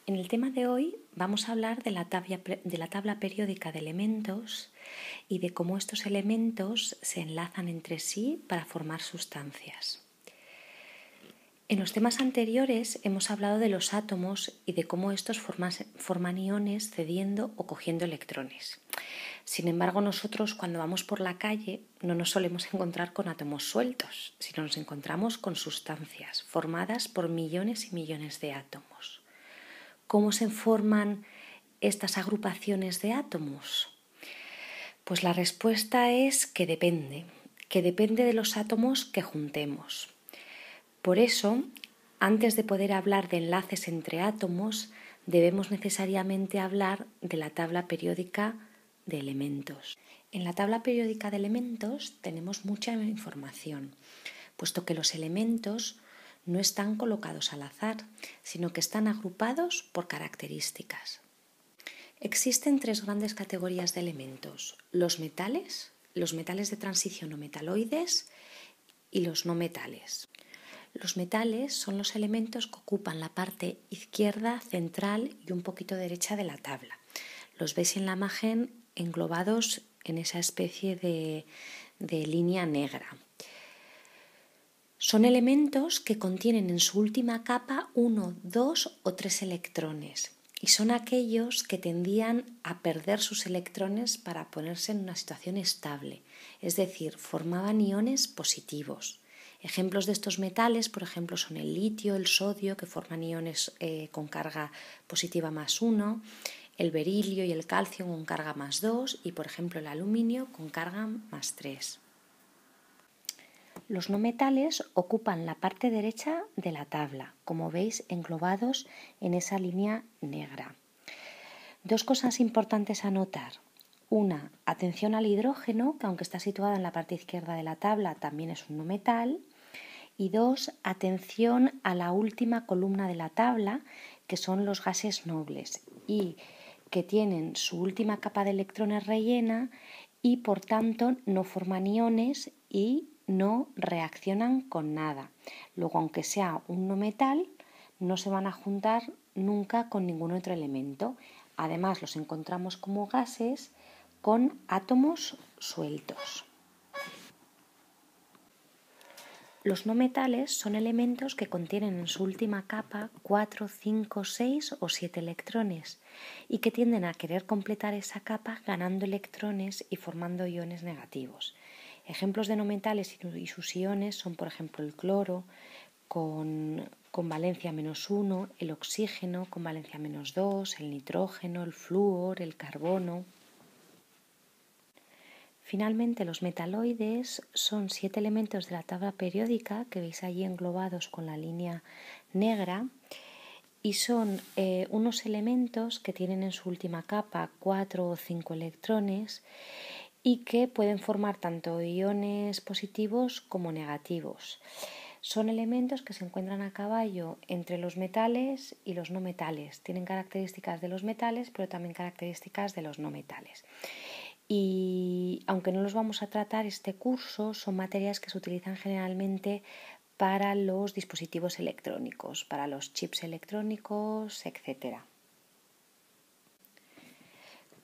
En el tema de hoy vamos a hablar de la tabla periódica de elementos y de cómo estos elementos se enlazan entre sí para formar sustancias. En los temas anteriores hemos hablado de los átomos y de cómo estos forman iones cediendo o cogiendo electrones. Sin embargo, nosotros cuando vamos por la calle no nos solemos encontrar con átomos sueltos, sino nos encontramos con sustancias formadas por millones y millones de átomos. ¿Cómo se forman estas agrupaciones de átomos? Pues la respuesta es que depende de los átomos que juntemos. Por eso, antes de poder hablar de enlaces entre átomos, debemos necesariamente hablar de la tabla periódica de elementos. En la tabla periódica de elementos tenemos mucha información, puesto que los elementos no están colocados al azar, sino que están agrupados por características. Existen tres grandes categorías de elementos: los metales de transición o metaloides y los no metales. Los metales son los elementos que ocupan la parte izquierda, central y un poquito derecha de la tabla. Los veis en la imagen englobados en esa especie de línea negra. Son elementos que contienen en su última capa 1, 2 o 3 electrones y son aquellos que tendían a perder sus electrones para ponerse en una situación estable, es decir, formaban iones positivos. Ejemplos de estos metales, por ejemplo, son el litio, el sodio, que forman iones con carga positiva +1, el berilio y el calcio con carga +2 y, por ejemplo, el aluminio con carga +3. Los no metales ocupan la parte derecha de la tabla, como veis englobados en esa línea negra. Dos cosas importantes a notar. Una, atención al hidrógeno, que aunque está situado en la parte izquierda de la tabla, también es un no metal. Y dos, atención a la última columna de la tabla, que son los gases nobles y que tienen su última capa de electrones rellena y por tanto no forman iones y no reaccionan con nada. Luego, aunque sea un no metal, no se van a juntar nunca con ningún otro elemento. Además, los encontramos como gases con átomos sueltos. Los no metales son elementos que contienen en su última capa 4, 5, 6 o 7 electrones y que tienden a querer completar esa capa ganando electrones y formando iones negativos. Ejemplos de no metales y sus iones son, por ejemplo, el cloro con valencia -1, el oxígeno con valencia -2, el nitrógeno, el flúor, el carbono. Finalmente, los metaloides son 7 elementos de la tabla periódica que veis allí englobados con la línea negra y son unos elementos que tienen en su última capa 4 o 5 electrones y que pueden formar tanto iones positivos como negativos. Son elementos que se encuentran a caballo entre los metales y los no metales. Tienen características de los metales, pero también características de los no metales. Y aunque no los vamos a tratar este curso, son materias que se utilizan generalmente para los dispositivos electrónicos, para los chips electrónicos, etc.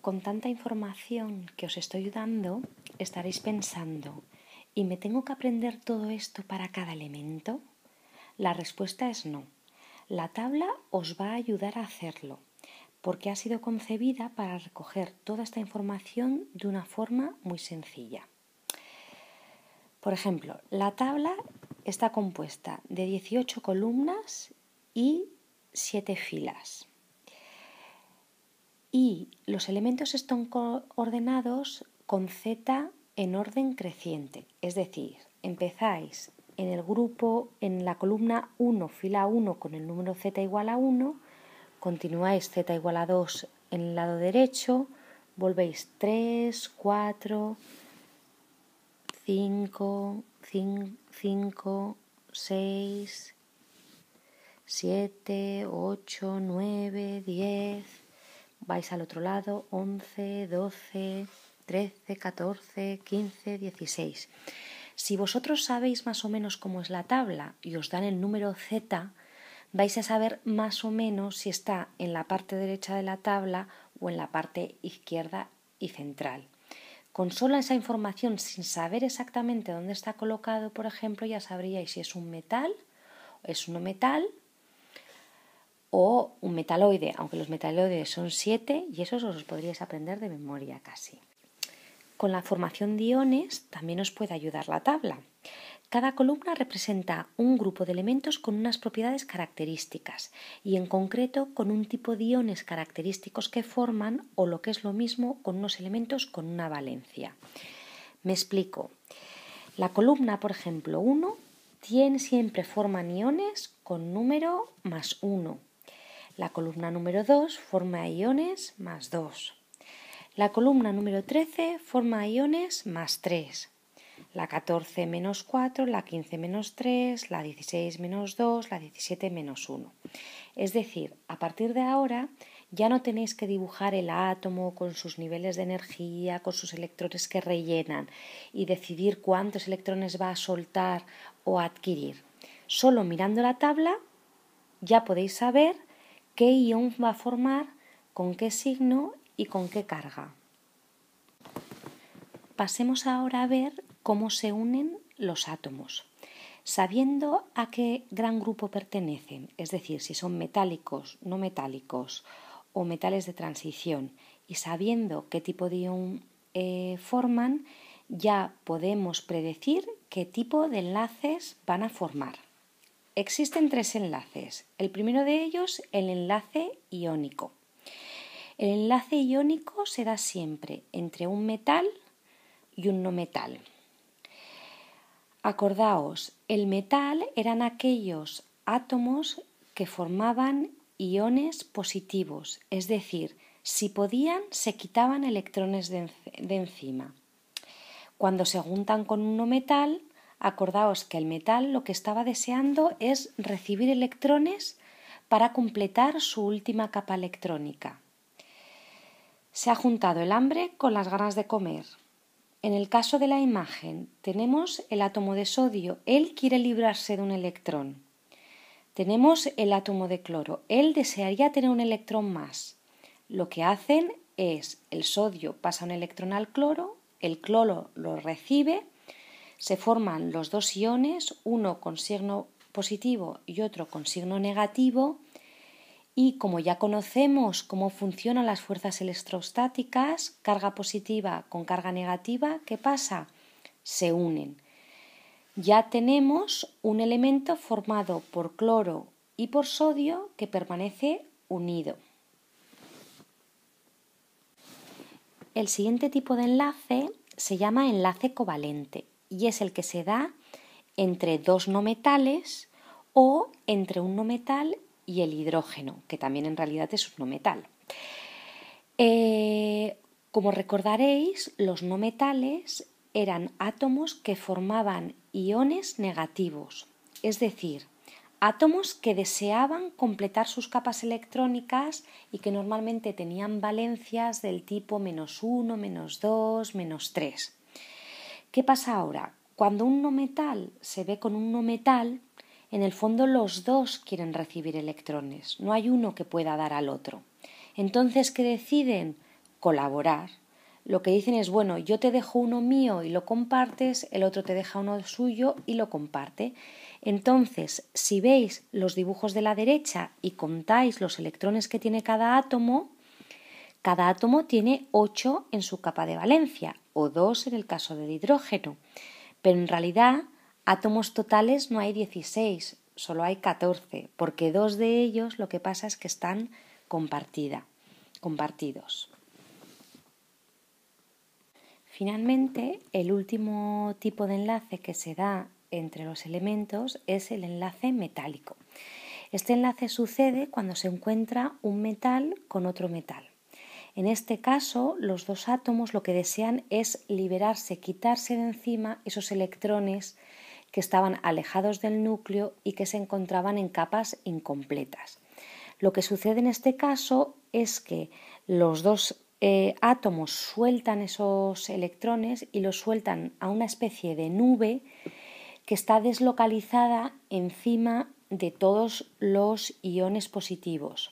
Con tanta información que os estoy dando, estaréis pensando, ¿y me tengo que aprender todo esto para cada elemento? La respuesta es no. La tabla os va a ayudar a hacerlo, porque ha sido concebida para recoger toda esta información de una forma muy sencilla. Por ejemplo, la tabla está compuesta de 18 columnas y 7 filas. Y los elementos están ordenados con Z en orden creciente, es decir, empezáis en el grupo, en la columna 1, fila 1 con el número Z igual a 1, continuáis Z igual a 2 en el lado derecho, volvéis 3, 4, 5, 6, 7, 8, 9, 10, vais al otro lado, 11, 12, 13, 14, 15, 16. Si vosotros sabéis más o menos cómo es la tabla y os dan el número Z, vais a saber más o menos si está en la parte derecha de la tabla o en la parte izquierda y central. Con sola esa información, sin saber exactamente dónde está colocado, por ejemplo, ya sabríais si es un metal, es un no metal o un metaloide, aunque los metaloides son 7 y esos os los podríais aprender de memoria casi. Con la formación de iones también os puede ayudar la tabla. Cada columna representa un grupo de elementos con unas propiedades características y en concreto con un tipo de iones característicos que forman o lo que es lo mismo con unos elementos con una valencia. Me explico. La columna, por ejemplo, 1 siempre forman iones con número +1. La columna número 2 forma iones +2. La columna número 13 forma iones +3. La 14 -4, la 15 -3, la 16 -2, la 17 -1. Es decir, a partir de ahora ya no tenéis que dibujar el átomo con sus niveles de energía, con sus electrones que rellenan y decidir cuántos electrones va a soltar o a adquirir. Solo mirando la tabla ya podéis saber qué ion va a formar, con qué signo y con qué carga. Pasemos ahora a ver cómo se unen los átomos. Sabiendo a qué gran grupo pertenecen, es decir, si son metálicos, no metálicos o metales de transición, y sabiendo qué tipo de ion forman, ya podemos predecir qué tipo de enlaces van a formar. Existen 3 enlaces. El primero de ellos, el enlace iónico. El enlace iónico se da siempre entre un metal y un no metal. Acordaos, el metal eran aquellos átomos que formaban iones positivos, es decir, si podían se quitaban electrones de encima. Cuando se juntan con un no metal, acordaos que el metal lo que estaba deseando es recibir electrones para completar su última capa electrónica. Se ha juntado el hambre con las ganas de comer. En el caso de la imagen tenemos el átomo de sodio, él quiere librarse de un electrón. Tenemos el átomo de cloro, él desearía tener un electrón más. Lo que hacen es, el sodio pasa un electrón al cloro, el cloro lo recibe, se forman los dos iones, uno con signo positivo y otro con signo negativo, y como ya conocemos cómo funcionan las fuerzas electrostáticas, carga positiva con carga negativa, ¿qué pasa? Se unen. Ya tenemos un elemento formado por cloro y por sodio que permanece unido. El siguiente tipo de enlace se llama enlace covalente y es el que se da entre dos no metales o entre un no metal y el hidrógeno, que también en realidad es un no metal. Como recordaréis, los no metales eran átomos que formaban iones negativos, es decir, átomos que deseaban completar sus capas electrónicas y que normalmente tenían valencias del tipo -1, -2, -3. ¿Qué pasa ahora? Cuando un no metal se ve con un no metal, en el fondo los dos quieren recibir electrones, no hay uno que pueda dar al otro. Entonces, ¿qué deciden? Colaborar. Lo que dicen es, bueno, yo te dejo uno mío y lo compartes, el otro te deja uno suyo y lo comparte. Entonces, si veis los dibujos de la derecha y contáis los electrones que tiene cada átomo tiene 8 en su capa de valencia o 2 en el caso del hidrógeno. Pero en realidad, átomos totales no hay 16, solo hay 14, porque 2 de ellos lo que pasa es que están compartidos. Finalmente, el último tipo de enlace que se da entre los elementos es el enlace metálico. Este enlace sucede cuando se encuentra un metal con otro metal. En este caso, los dos átomos lo que desean es liberarse, quitarse de encima esos electrones que estaban alejados del núcleo y que se encontraban en capas incompletas. Lo que sucede en este caso es que los dos átomos sueltan esos electrones y los sueltan a una especie de nube que está deslocalizada encima de todos los iones positivos.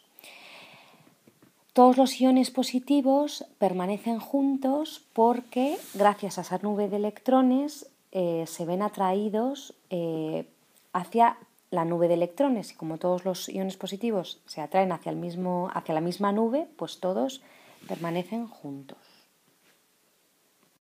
Todos los iones positivos permanecen juntos porque, gracias a esa nube de electrones, se ven atraídos hacia la nube de electrones. Y como todos los iones positivos se atraen hacia la misma nube, pues todos permanecen juntos.